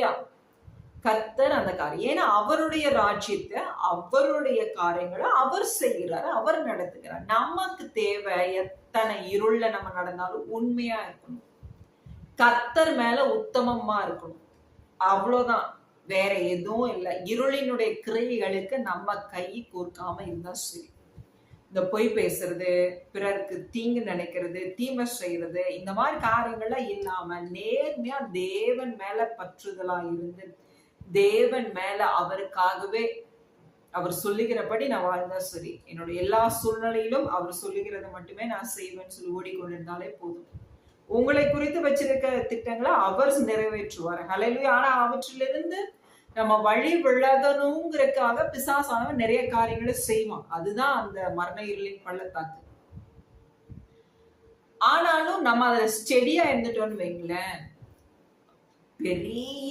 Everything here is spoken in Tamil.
ஹalleluya. கர்த்தர் அந்த காரியம், ஏன்னா அவருடைய ராஜ்யத்தை, அவருடைய காரியங்களை அவர் செய்கிறார், அவர் நடத்துகிறார். நமக்கு தேவை எத்தனை இருள்ல நம்ம நடந்தாலும் உண்மையா இருக்கணும், கர்த்தர் மேல உத்தமமா இருக்கணும், அவ்வளவுதான். வேற எதுவும் இல்லை. இருளினுடைய கிரியைகளுக்கு நம்ம கை கோர்க்காம இருந்தா சரி. இந்த பொய் பேசுறது, பிறருக்கு தீங்கு நினைக்கிறது, தீமை செய்யறது, இந்த மாதிரி காரியங்கள்லாம் இல்லாம நேர்மையா தேவன் மேல பற்றுதலா இருந்து, தேவன் மேல அவருக்காகவே அவர் சொல்லுகிறபடி நான் வாழ்ந்தா சரி. என்னோட எல்லா சூழ்நிலையிலும் அவர் சொல்லுகிறத மட்டுமே நான் செய்வேன்னு சொல்லி ஓடிக்கொண்டிருந்தாலே போதும். உங்களை குறித்து வச்சிருக்க திட்டங்களை அவர் நிறைவேற்றுவார். ஹalleluya. ஆனா அவற்றிலிருந்து நம்ம வழி விலகணுங்கிறதுக்காக பிசாசானவன் நிறைய காரியங்களை செய்வான். அதுதான் அந்த மரண இருளின் பள்ளத்தாக்கு. ஆனாலும் நம்ம அதுல ஸ்டெடியா இருந்துட்டோம்னு வைங்களேன், பெரிய